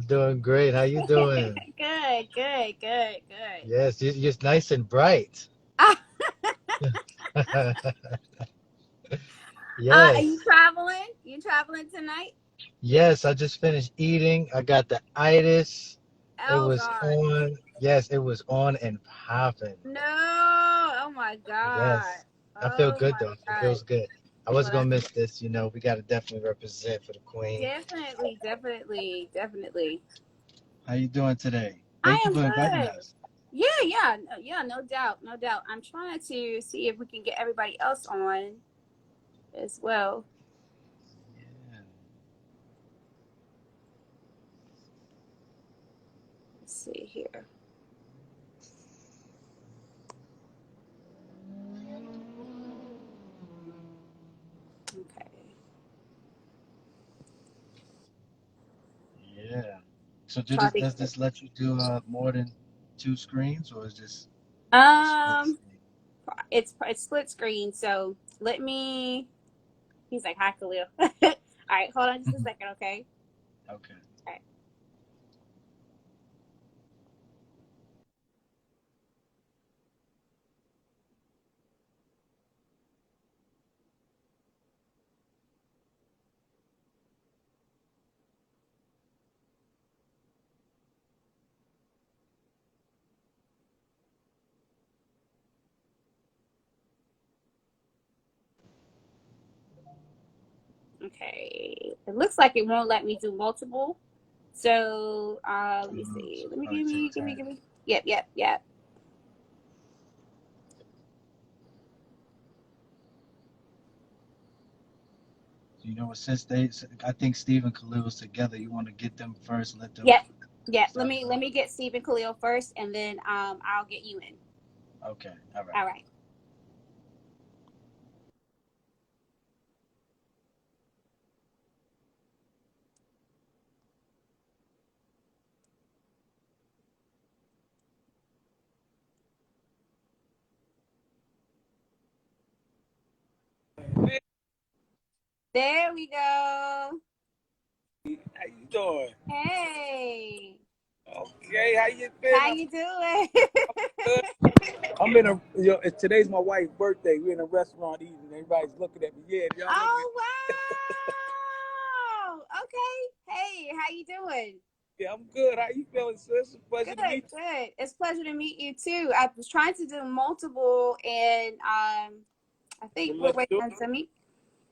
doing great. How you doing? Good, good, good, good. Yes, you're nice and bright. Ah, are you Yes, traveling? You traveling tonight? yes. I just finished eating. I got the itis. It Oh was God. on. Yes, it was on and popping. No. Oh my God. Yes, I feel Oh good my though. It God. feels good. I Well, wasn't gonna that's miss this. We got to definitely represent for the queen. definitely, definitely, definitely. How you doing today? I Thank you am for inviting good. us. Yeah, yeah, yeah. No doubt, no doubt. I'm trying to see if we can get everybody else on as well. Yeah. Let's see here. Okay. Yeah. So Try to does get. this let you do more than two screens, or is this a split Um. screen? It's split screen, so let me. He's like, "Hi, Khalil." All right, hold on just a second, okay? Okay. All right. Okay. It looks like it won't let me do multiple. So let me see. So Let me probably take time. give me. Yep, yep, yep. Since I think Steve and Khalil was together, you want to get them first, let them Yep. Yep. start it Let off. me get Stephen Khalil first and then I'll get you in. Okay, all right. All right. Hey, There we go. how you doing? Hey. Okay, how you been? How I'm you doing? good. I'm in a. Today's my wife's birthday. We're in a restaurant eating. Everybody's looking at me. Yeah, y'all looking. Oh wow. Okay. Hey, how you doing? Yeah, I'm good. How you feeling, sis? It's a pleasure to Good, meet good. It's a pleasure to meet you too. I was trying to do multiple and I you. think We'll we're let waiting you do on some.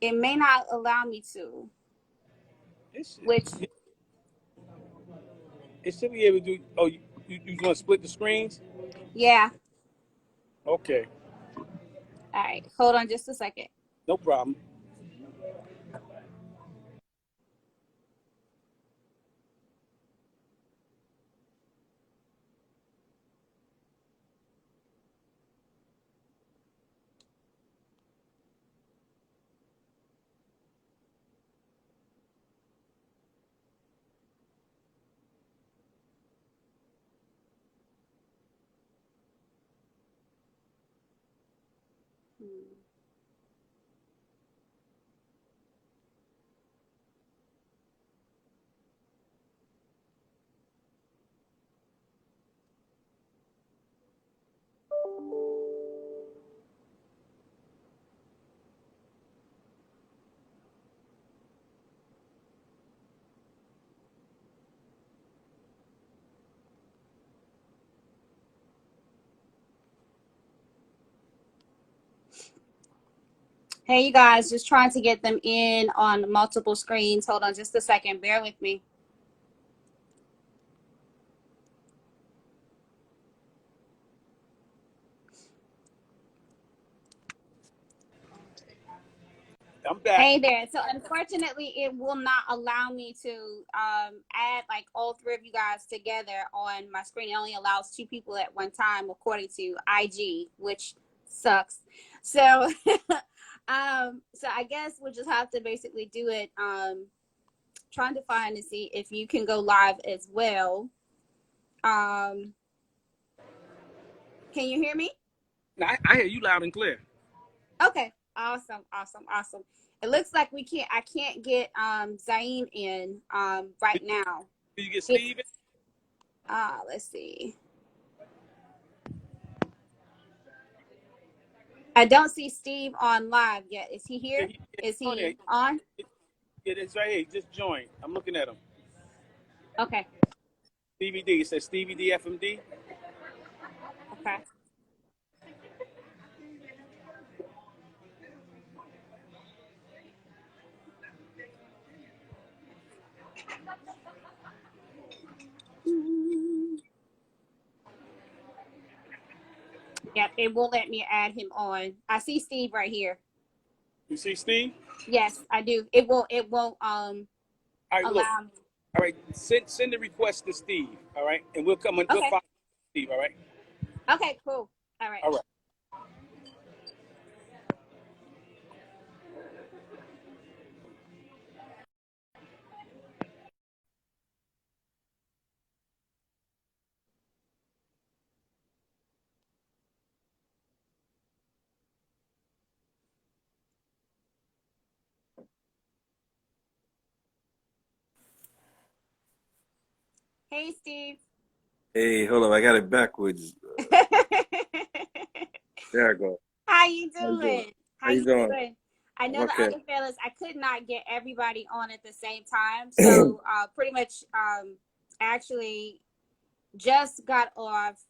It may not allow me to. it. Which It should be able to do. Oh, you want to split the screens? yeah. Okay, All right. Hold on just a second. no problem. Hmm. Hey, you guys, just trying to get them in on multiple screens. Hold on just a second. Bear with me. I'm back. Hey there. So unfortunately, it will not allow me to add like all three of you guys together on my screen. It only allows two people at one time, according to IG, which sucks. So, so I guess we'll just have to basically do it. Trying to find to see if you can go live as well. Um, can you hear me? Now, I hear you loud and clear. Okay. Awesome. Awesome. Awesome. It looks like we can't. I can't get Zayn in right now. Did you get It, Steve? let's see. I don't see Steve on live yet. Is he Yeah, here? Is on there. he on? Yeah, it's right here. He just joined. I'm looking at him. Okay. Stevie D. It says Stevie D FMD. Okay. Yep, it won't let me add him on. I see Steve right here. You see Steve? Yes, I do. It won't All right, look. allow me. All right, send the request to Steve. All right, and we'll come and we'll Okay. follow Steve. All right. Okay, cool. All right. All right. Hey, Steve. Hey, hold on. I got it backwards. There I go. How you How you doing? doing? How How you you doing? doing? I I'm know the okay. other fellas, I could not get everybody on at the same time. So pretty much actually just got off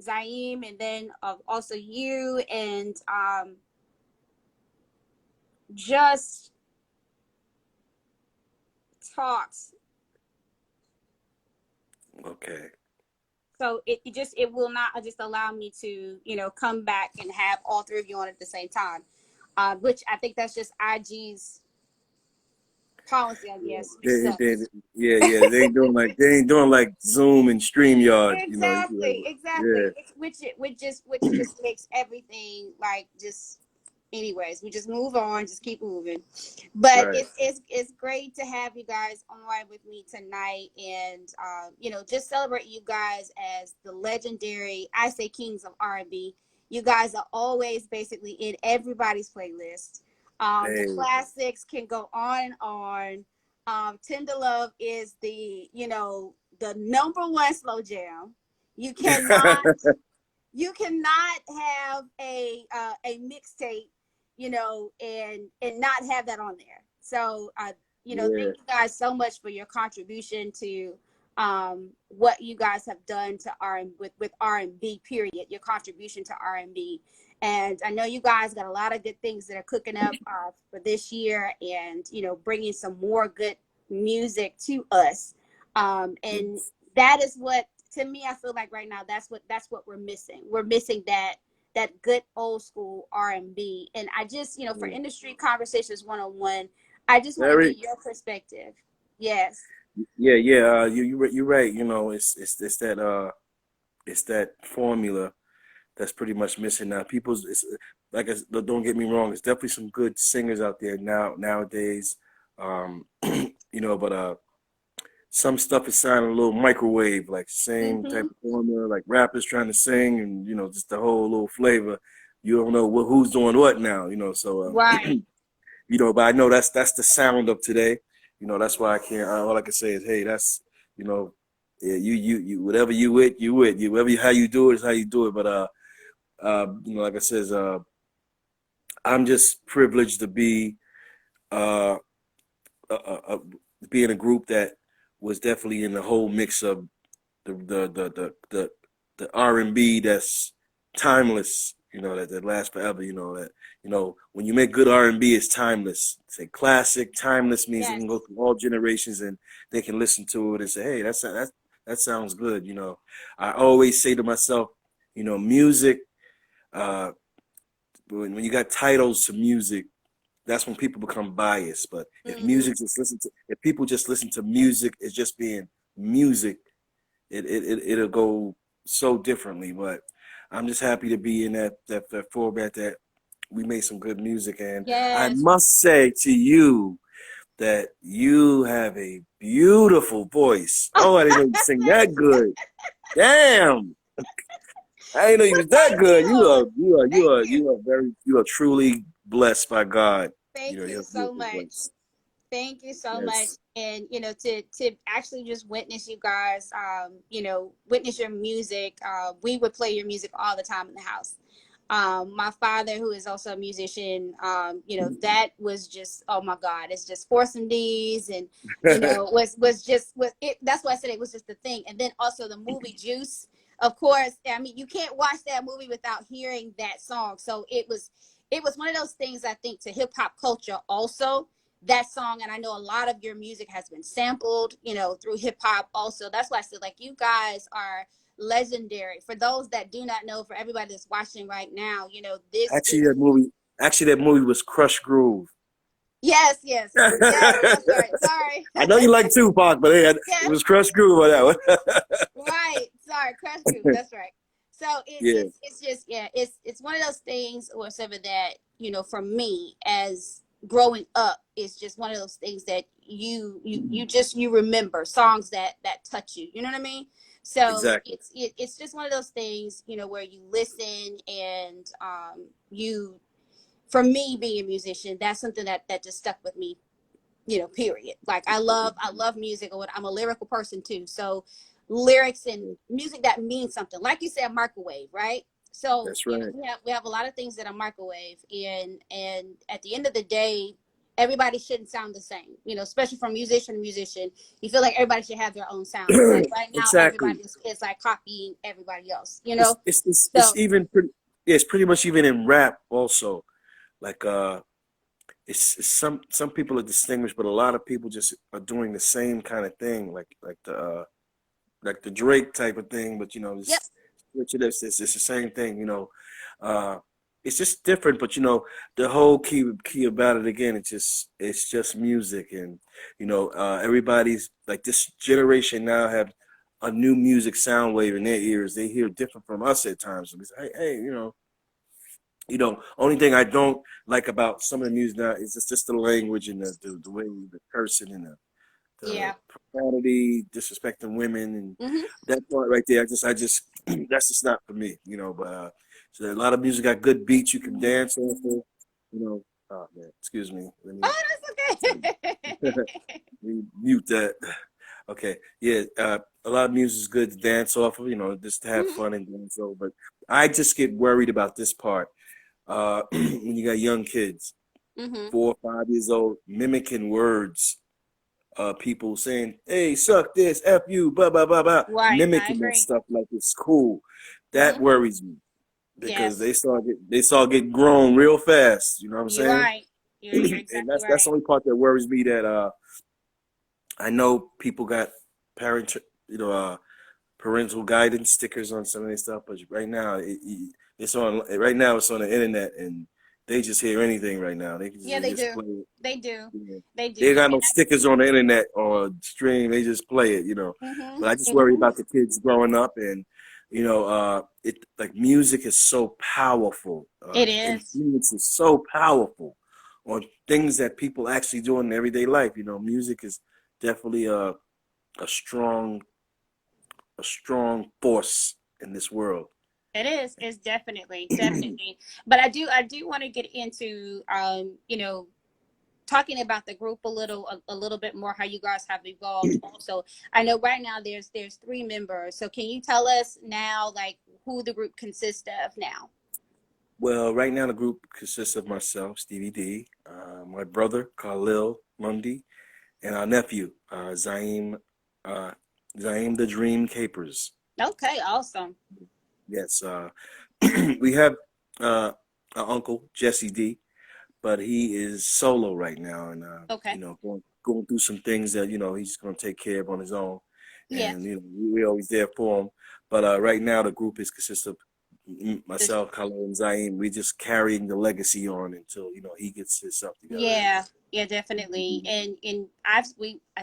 Zaim and then also you and just talked. Okay. So it will not just allow me to, come back and have all three of you on at the same time. Which I think that's just IG's policy, I guess, which They, sucks. yeah. They ain't doing like Zoom and StreamYard. You know. Exactly, Yeah. exactly. Which just makes everything like just. Anyways, we just move on, just keep moving. But Right. it's great to have you guys on with me tonight, and just celebrate you guys as the legendary, I say, kings of R&B. You guys are always basically in everybody's playlist. The Hey. classics can go on and on. Tender Love is the number one slow jam. You cannot have a mixtape, and not have that on there. So Yeah. thank you guys so much for your contribution to what you guys have done to with R&B period, your contribution to R&B. And I know you guys got a lot of good things that are cooking up for this year, and bringing some more good music to us. And that is what, to me, I feel like right now that's what we're missing. We're missing that good old school R&B. And I just, for industry conversations 101, I just want to Very. get your perspective. Yes. Yeah. You're right. It's that formula that's pretty much missing now. Don't get me wrong. It's definitely some good singers out there nowadays. But some stuff is sounding a little microwave, like same type of formula, like rappers trying to sing, and just the whole little flavor. You don't know who's doing what now, So Right. but I know that's the sound of today. That's why I can't. All I can say is, hey, that's yeah, you whatever you with. How you do it is how you do it. But like I says, I'm just privileged to be in a group that was definitely in the whole mix of the R&B that's timeless, that lasts forever, when you make good R&B, it's timeless. It's a classic. Timeless means it Yes. can go through all generations and they can listen to it and say, hey, that sounds good. I always say to myself, music, when you got titles to music, that's when people become biased. But if people just listen to music, it's just being music, it'll go so differently. But I'm just happy to be in that format that we made some good music. And I Yes. must say to you that you have a beautiful voice. Oh, I didn't know you sing that good. Damn. I didn't know you was that good. You are truly blessed by God. Thank you have so beautiful much. voice. Thank you so much. Yes. And to actually just witness you guys, witness your music. We would play your music all the time in the house. My father, who is also a musician, that was just, oh my God, it's just Foursome D's, and was it. That's why I said it was just the thing. And then also the movie Juice, of course. I mean, you can't watch that movie without hearing that song. So it was one of those things, I think, to hip hop culture also, that song. And I know a lot of your music has been sampled, through hip hop also. That's why I said, like, you guys are legendary. For those that do not know, for everybody that's watching right now, this Actually, is. that movie was Crush Groove. Yes, yes, yes, that's right. Sorry. I know you like Tupac, but it Yes, was Crush Groove on that one. right. Sorry, Crush Group. That's right. So Yeah, it's just, yeah, it's one of those things or whatever that, for me, as growing up, it's just one of those things that you remember songs that touch you. You know what I mean? So exactly. it's just one of those things, where you listen, and you for me, being a musician, that's something that just stuck with me, period. Like, I love music. I'm a lyrical person too. So lyrics and music that means something. Like you said, microwave, right? So, That's right. we have a lot of things that are microwave, and at the end of the day, everybody shouldn't sound the same, especially from musician to musician. You feel like everybody should have their own sound. Like right now, Exactly. everybody is like copying everybody else. It's So even pretty, yeah, it's pretty much even in rap also. Like it's some people are distinguished, but a lot of people just are doing the same kind of thing, like the Drake type of thing. But yep, it's the same thing. Uh, it's just different. But the whole key about it again, it's just music, and everybody's like this generation now have a new music sound wave in their ears. They hear different from us at times. So it's, hey, only thing I don't like about some of the music now is just the language and the way the cursing and the yeah. profanity, disrespecting women, and Hmm. that part right there. I just that's just not for me. But so a lot of music got good beats you can dance off of. Oh man, excuse me. Let me Oh, that's okay. mute that. Okay, yeah. A lot of music is good to dance off of. Just to have Hmm. fun and dance over. But I just get worried about this part. When you got young kids, Hmm. 4 or 5 years old, mimicking words, people saying, "Hey, suck this, f you, blah blah blah blah," Right, I mimicking that agree. stuff like it's cool. That Hmm. worries me because Yes, they saw get grown real fast. You know what I'm you're saying? right. You're And exactly that's the right. only part that worries me. That I know people got parent, parental guidance stickers on some of their stuff, but right now it's on. Right now it's on the internet, and they just hear anything right now. They just, Yeah, they they just do. play it. They do. Yeah. They They ain't do. got no And stickers on the internet or stream. They just play it. hmm But I just worry hmm about the kids growing up, and it like music is so powerful. it is. Influence is so powerful on things that people actually do in everyday life. Music is definitely a strong a strong force in this world. It is. It's definitely, definitely. But I do want to get into, talking about the group a little bit more, how you guys have evolved. Also, I know right now there's 3 members. So can you tell us now, like, who the group consists of now? Well, right now the group consists of myself, Stevie D, my brother Khalil Mundy, and our nephew uh, Zaim the Dream Capers. Okay, awesome. Yes, we have our uncle Jesse D, but he is solo right now, and Okay. going through some things that he's going to take care of on his own, Yeah. and we're always there for him. But right now the group is consists of This- myself, Khalil, and Zaim. We're just carrying the legacy on until he gets his stuff together. Yeah, yeah, definitely. And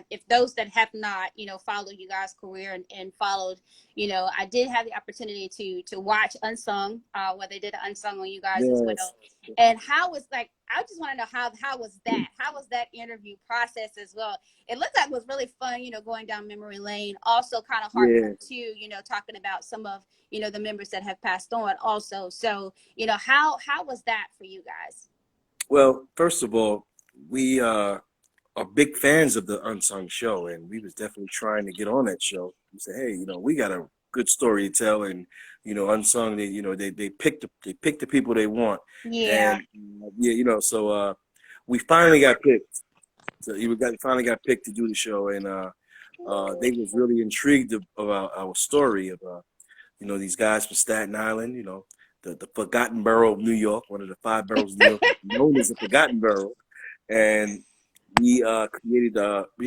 if those that have not, followed you guys' career, and followed, I did have the opportunity to watch Unsung, where they did Unsung on you guys as Yes. well. And how was, like, I just want to know how was that? How was that interview process as well? It looked like it was really fun, going down memory lane. Also kind of Yeah. heartfelt too, talking about some of, the members that have passed on also. So, how was that for you guys? Well, first of all, we are big fans of the Unsung show, and we was definitely trying to get on that show. We said, hey, we got a good story to tell, and Unsung, they pick the people they want, Yeah. and so we finally got picked. So finally got picked to do the show, and they was really intrigued about our story of these guys from Staten Island, the Forgotten Borough of New York, one of the 5 boroughs of New York, known as the Forgotten Borough, and we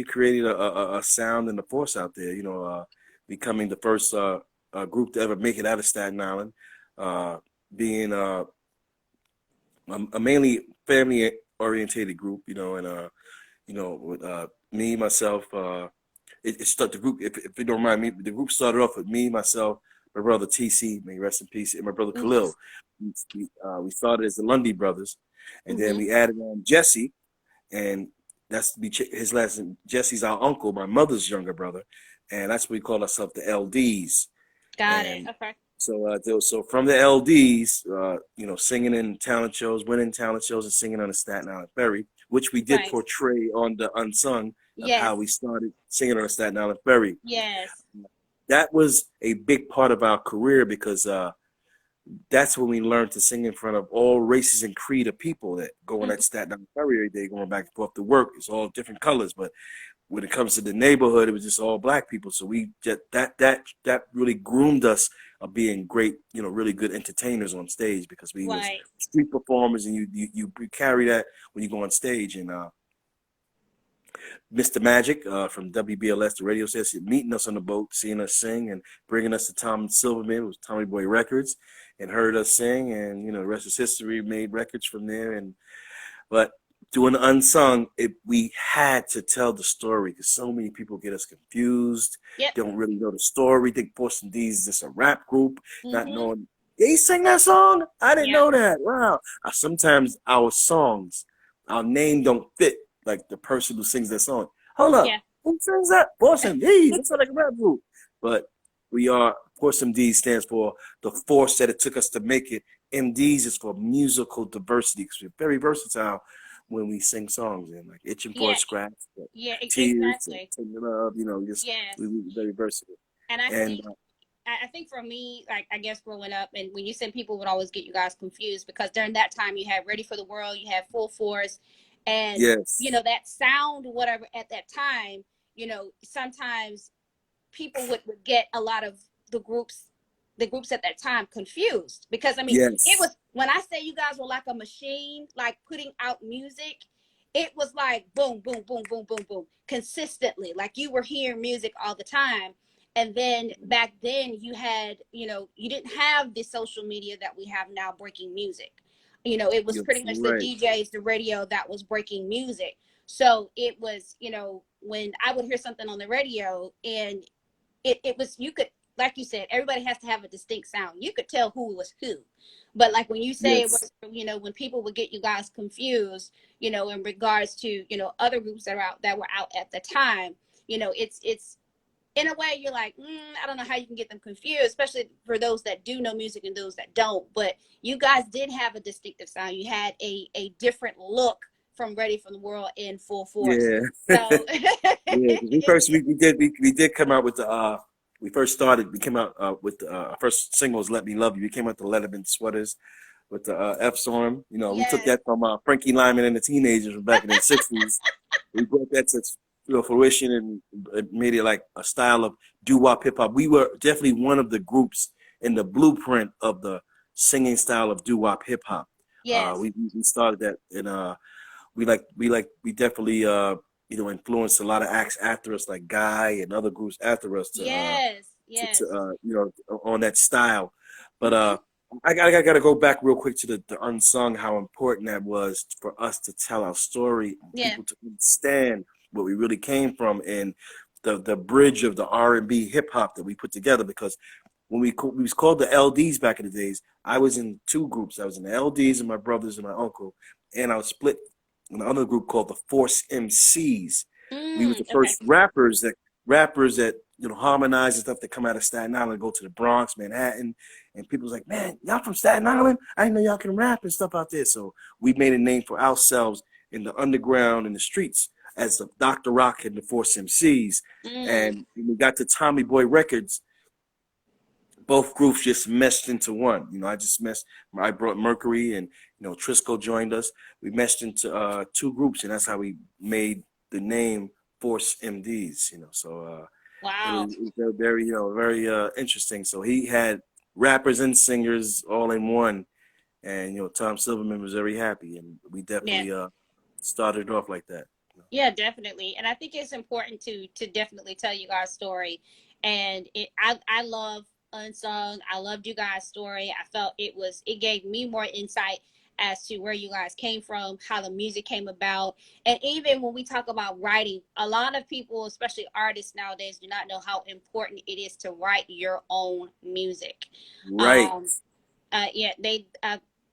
created a sound and a force out there, becoming the first group to ever make it out of Staten Island, being a mainly family orientated group, and with me, myself, it started the group. If you don't mind me, the group started off with me, myself, my brother TC, may he rest in peace, and my brother Khalil. We started as the Lundy Brothers, and then we added on Jesse, and that's his last name. Jesse's our uncle, my mother's younger brother, and that's what we call ourselves, the LDs. Got it. Okay. So from the LDs, singing in talent shows, winning talent shows, and singing on the Staten Island Ferry, which we did portray on the Unsung of how we started singing on the Staten Island Ferry. Yes. That was a big part of our career because that's when we learned to sing in front of all races and creed of people that go on that Staten Island Ferry every day, going back and forth to work. It's all different colors, but when it comes to the neighborhood, it was just all black people. So we just that really groomed us of being great, really good entertainers on stage because we was street performers, and you carry that when you go on stage. And Mr. Magic from WBLS, the radio station, meeting us on the boat, seeing us sing, and bringing us to Tom Silverman, it was Tommy Boy Records, and heard us sing, and the rest is history. Made records from there, but doing Unsung, we had to tell the story because so many people get us confused. Don't really know the story. Think Force MDs is just a rap group, not knowing they sing that song. I didn't know that. Wow. Sometimes our songs, our name don't fit like the person who sings that song. Hold up, who sings that? Force MDs. That's not like a rap group. But we are. Force MDs stands for the force that it took us to make it. MDs is for musical diversity because we're very versatile when we sing songs, and like Itching for a Scratch, Tears, and Love, we're very versatile. And I think for me, like, I guess growing up, and when you said people would always get you guys confused because during that time you had Ready for the World, you had Full Force, and that sound, whatever at that time, sometimes people would get a lot of the groups at that time confused because it was, when I say you guys were like a machine, like putting out music, it was like boom, boom, boom, boom, boom, boom, consistently. Like you were hearing music all the time. And then back then you had, you didn't have the social media that we have now breaking music. It was pretty much the DJs, the radio that was breaking music. So it was, when I would hear something on the radio and it was, you could, like you said, everybody has to have a distinct sound. You could tell who was who. But like when you say it was, when people would get you guys confused, in regards to, other groups that were out at the time, it's in a way you're like, I don't know how you can get them confused, especially for those that do know music and those that don't. But you guys did have a distinctive sound. You had a different look from Ready for the World in Full Force. Yeah. So we did come out with the we came out with our first single was Let Me Love You. We came out the Letterman sweaters with the F's on them. We took that from Frankie Lyman and the Teenagers from back in the 60s. We brought that to fruition and made it like a style of doo-wop hip-hop. We were definitely one of the groups in the blueprint of the singing style of doo-wop hip-hop. Yes. We started that, and we definitely influenced a lot of acts after us, like Guy and other groups after us. On that style. But I gotta go back real quick to the Unsung, how important that was for us to tell our story, people to understand where we really came from, and the bridge of the R&B hip hop that we put together. Because when we was called the LDs back in the days, I was in 2 groups. I was in the LDs and my brothers and my uncle, and I was split in another group called the Force MCs. We were the first rappers that harmonize and stuff that come out of Staten Island, go to the Bronx, Manhattan, and people was like, man, y'all from Staten Island? I didn't know y'all can rap and stuff out there. So we made a name for ourselves in the underground, in the streets as Dr. Rock and the Force MCs. And when we got to Tommy Boy Records, both groups just meshed into one. You know, I brought Mercury, and you know, Trisco joined us. We meshed into two groups, and that's how we made the name Force MDs. You know, so Wow. it was very, you know, very interesting. So he had rappers and singers all in one, and you know, Tom Silverman was very happy, and we definitely started off like that. Yeah, definitely. And I think it's important to definitely tell you guys' story. And I love Unsung. I loved you guys' story. I felt it gave me more insight as to where you guys came from, how the music came about. And even when we talk about writing, a lot of people, especially artists nowadays, do not know how important it is to write your own music. Right.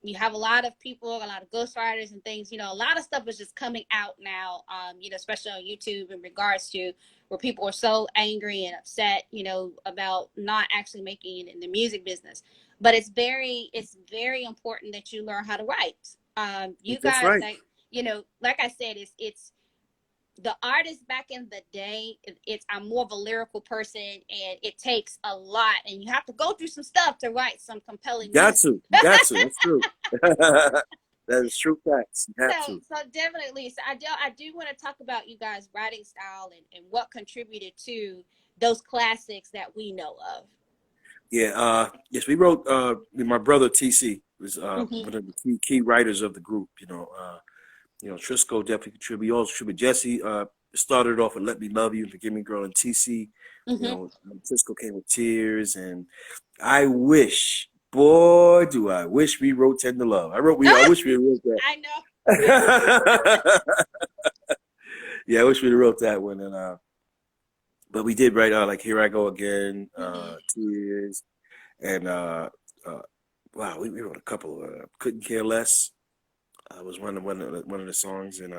You have a lot of people, a lot of ghostwriters and things, you know, a lot of stuff is just coming out now, you know, especially on YouTube in regards to where people are so angry and upset, you know, about not actually making it in the music business. But it's very important that you learn how to write. You That's guys, right. like, you know, like I said, it's the artists back in the day. I'm more of a lyrical person, and it takes a lot, and you have to go through some stuff to write some compelling music. Got to. That's true. That is true facts. You have to. So definitely. So I do want to talk about you guys' writing style and what contributed to those classics that we know of. Yeah. Yes, we wrote. My brother TC was one of the key writers of the group. You know, Trisco definitely contributed. Also contributed. Jesse started off with "Let Me Love You" and "Forgive Me, Girl," and TC. You know, Trisco came with "Tears," and I wish. Boy, do I wish we wrote "Tender Love." I wish we wrote that. I know. Yeah, I wish we wrote that one. And but we did write like "Here I Go Again," "Tears," and wow, we wrote a couple. "Couldn't Care Less." Was one of the songs, and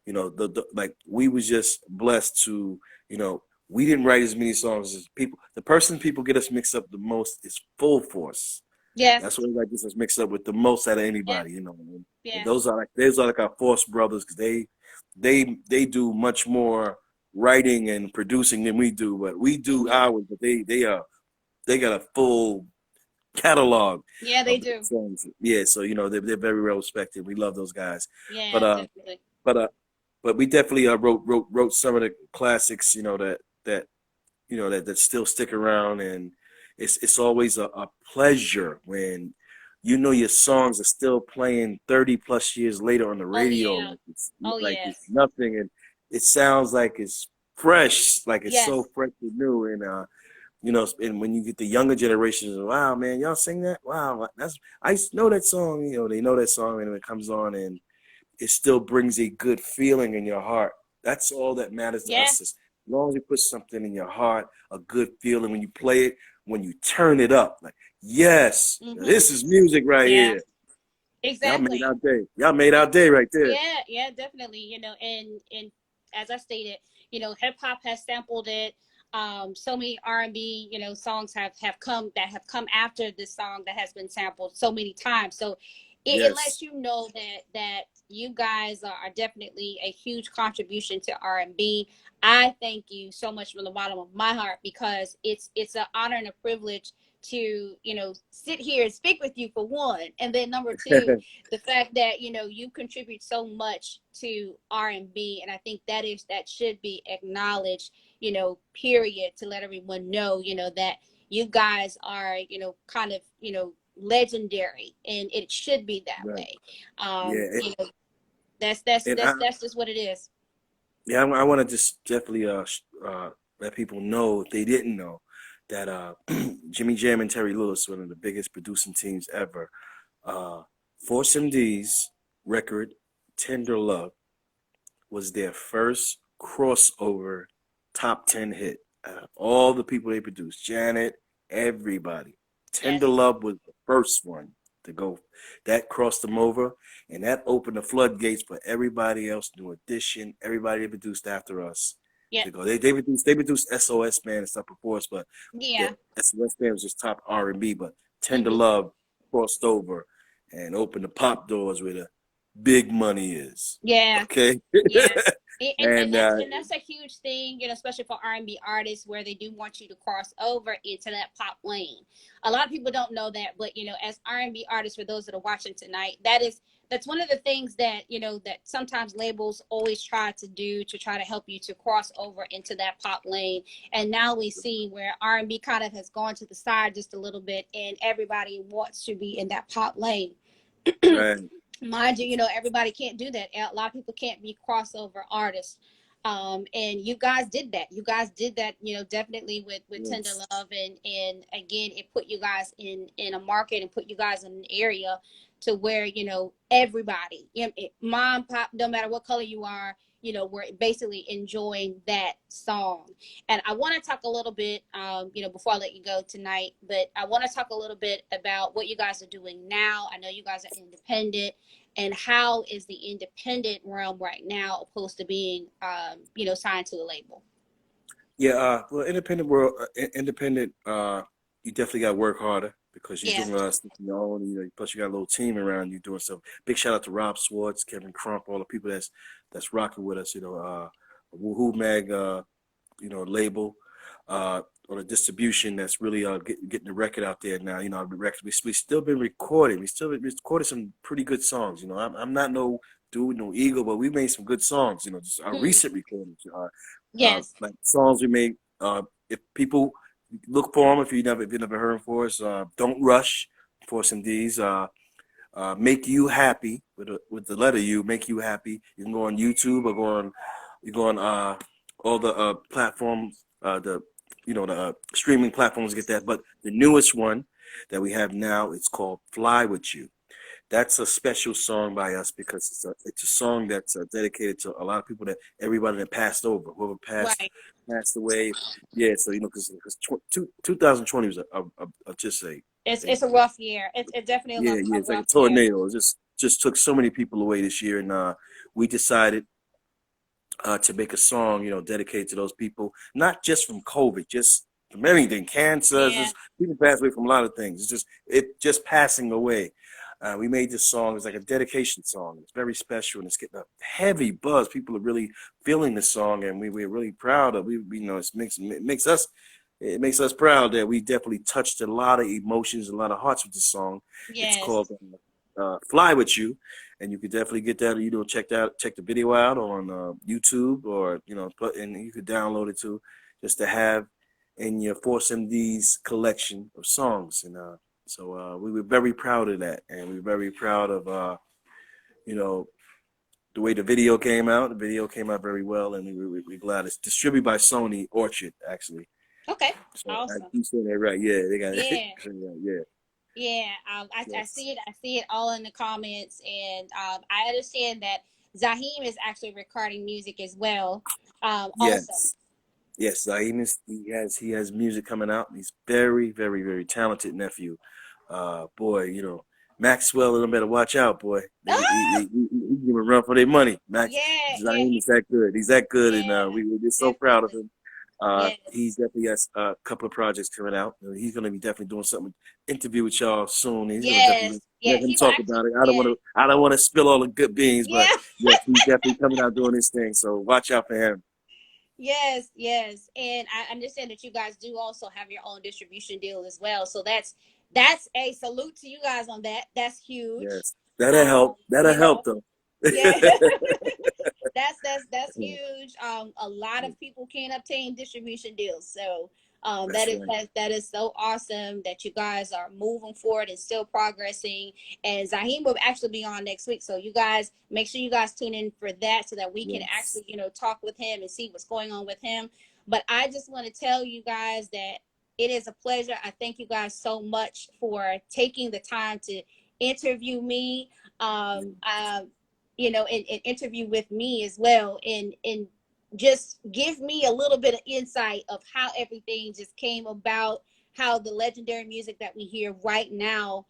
you know, like we was just blessed to, you know, we didn't write as many songs as people. The person people get us mixed up the most is Full Force. Yes. That's what everybody gets us mixed up with the most out of anybody, you know. Yeah. Those are like our Force brothers, because they do much more writing and producing than we do, but we do ours. But they got a full catalog. Yeah, they do. Songs. Yeah, so you know they're very well respected. We love those guys. Yeah, definitely. But we definitely wrote some of the classics. You know that you know that still stick around, and it's always a pleasure when you know your songs are still playing 30 plus years later on the radio. It's nothing, and it sounds like it's fresh, like it's so freshly new, and you know, and when you get the younger generations, wow, man, y'all sing that? Wow, I know that song. You know, they know that song, and it comes on, and it still brings a good feeling in your heart. That's all that matters to us. As long as you put something in your heart, a good feeling when you play it, when you turn it up, like, yes, this is music right here. Exactly. Y'all made our day right there. Yeah, definitely. You know, and as I stated, you know, hip hop has sampled it. So many R&B, you know, songs have come after this song that has been sampled so many times. So it lets you know that you guys are definitely a huge contribution to R&B. I thank you so much from the bottom of my heart, because it's an honor and a privilege to, you know, sit here and speak with you, for one, and then number two, the fact that, you know, you contribute so much to R&B, and I think that should be acknowledged, you know, period, to let everyone know, you know, that you guys are, you know, kind of, you know, legendary, and it should be that way. You know, that's just what it is. Yeah, I want to just definitely let people know, if they didn't know, that Jimmy Jam and Terry Lewis, one of the biggest producing teams ever, Force MD's record "Tender Love" was their first crossover top 10 hit. All the people they produced, Janet, everybody. Tender Love was the first one to go. That crossed them over, and that opened the floodgates for everybody else, New Edition, everybody they produced after us. To go. They produced SOS Band and stuff before us, but SOS Band was just top R&B. But Tender Love crossed over and opened the pop doors where the big money is. Yeah. Okay. And And that's a huge thing, you know, especially for R&B artists, where they do want you to cross over into that pop lane. A lot of people don't know that, but you know, as R&B artists, for those that are watching tonight, that's one of the things that, you know, that sometimes labels always try to do to try to help you to cross over into that pop lane. And now we see where R&B kind of has gone to the side just a little bit, and everybody wants to be in that pop lane. right. Mind you, you know, everybody can't do that. A lot of people can't be crossover artists. And you guys did that. You guys did that, you know, definitely with Tender Yes. Love. And again, it put you guys in a market and put you guys in an area to where, you know, everybody, you know, mom, pop, no matter what color you are, you know, we're basically enjoying that song. And I want to talk a little bit, you know, before I let you go tonight, but I want to talk a little bit about what you guys are doing now. I know you guys are independent, and how is the independent realm right now opposed to being, you know, signed to a label? Yeah, well, independent, you definitely got to work harder because you're Yeah. doing stuff on your own. You know, plus you got a little team around you doing stuff. Big shout out to Rob Swartz, Kevin Crump, all the people that's rocking with us. You know, Woohoo Mag, you know, label, or the distribution that's really getting the record out there now. You know, the record we still been recording. We still recorded some pretty good songs. You know, I'm not no dude, no ego, but we made some good songs. You know, just our recent recordings. Yes. Like songs we made. If people look for them, if you never heard them for us, Don't Rush for some D's. Make You Happy with the letter U. Make You Happy. You can go on YouTube or go on all the platforms. The streaming platforms get that. But the newest one that we have now, it's called Fly With You. That's a special song by us because it's a song that's dedicated to a lot of people, that everybody that passed over, whoever Right. passed away. Yeah, so you know, because 2020 was just It's a rough year. It's definitely yeah, a it's like a rough year. tornado. It just took so many people away this year, and we decided to make a song, you know, dedicated to those people, not just from COVID, just from everything, cancer. Yeah. Just people pass away from a lot of things. It's just passing away. We made this song. It's like a dedication song. It's very special, and it's getting a heavy buzz. People are really feeling the song, and we're really proud of. You know, it makes us proud that we definitely touched a lot of emotions, a lot of hearts with this song. Yes. It's called Fly With You, and you could definitely get that. You know, check the video out on YouTube, or you know, and you could download it too, just to have in your Force MD's collection of songs. And so we were very proud of that, and we were very proud of you know, the way the video came out. The video came out very well, and we're glad. It's distributed by Sony Orchard, actually. Okay. So Awesome. I keep saying that right. Yeah, they got Yeah. it. Yeah. Yeah, I Yes. see it all in the comments, and I understand that Zaheem is actually recording music as well. Also. Yes, Zayn he has music coming out. He's very, very, very talented nephew. Boy, you know, Maxwell, they better watch out, boy. He give a run for their money. Zayn is that good. He's that good, and we're so proud of him. He's definitely has a couple of projects coming out. He's gonna be definitely doing something, interview with y'all soon. He's gonna definitely let him talk about it. I don't want to spill all the good beans, but yes, he's definitely coming out doing his thing. So watch out for him. Yes, and I understand that you guys do also have your own distribution deal as well. So that's a salute to you guys on that. That's huge. Yes, that'll help. That'll help though. Yeah. That's huge. A lot of people can't obtain distribution deals, so that is so awesome that you guys are moving forward and still progressing. And Zaheem will actually be on next week, so you guys make sure you guys tune in for that, so that we can actually, you know, talk with him and see what's going on with him. But I just want to tell you guys that it is a pleasure. I thank you guys so much for taking the time to interview me. You know, and interview with me as well, and just give me a little bit of insight of how everything just came about, how the legendary music that we hear right now,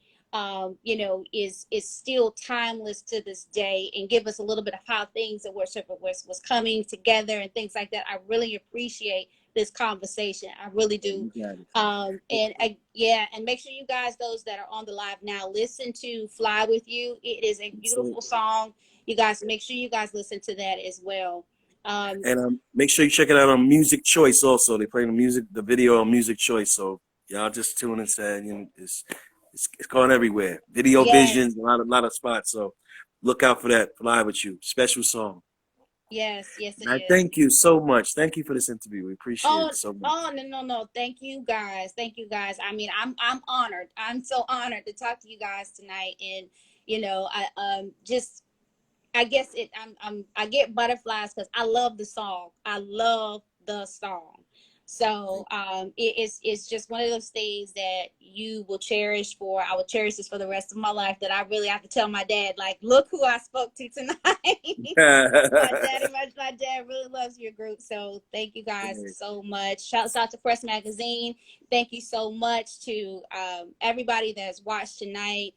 you know, is still timeless to this day, and give us a little bit of how things that was coming together and things like that. I really appreciate this conversation. I really do. And make sure you guys, those that are on the live now, listen to Fly With You. It is a beautiful song. You guys, make sure you guys listen to that as well. And make sure you check it out on Music Choice also. They play the video on Music Choice. So y'all just tune and say, you know, it's going everywhere. Video Yes. Visions, a lot of spots. So look out for that. Fly With You, special song. Yes, it And I is. thank you so much. Thank you for this interview. We appreciate it so much. Oh, no. Thank you guys. I mean, I'm honored. I'm so honored to talk to you guys tonight. And, you know, I guess I get butterflies because I love the song. I love the song. So it's just one of those things that you will cherish I will cherish this for the rest of my life, that I really have to tell my dad, like, look who I spoke to tonight. My dad really loves your group. So thank you guys so much. Shouts out to Press Magazine. Thank you so much to everybody that's watched tonight.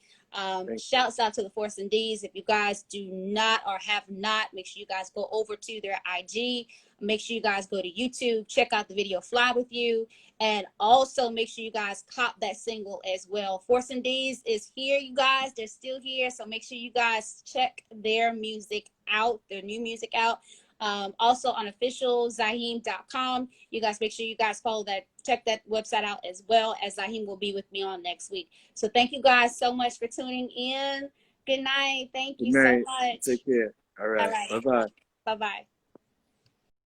Shouts out to the Force and D's. If you guys do not or have not, make sure you guys go over to their IG. Make sure you guys go to YouTube, check out the video Fly With You, and also make sure you guys cop that single as well. Force and D's is here, you guys. They're still here, so make sure you guys check their music out, their new music out. Also on officialzaheem.com. You guys make sure you guys follow that, check that website out, as well as Zaheem will be with me on next week. So thank you guys so much for tuning in. Good night. Thank you so much. Take care. All right. Bye-bye. Bye-bye.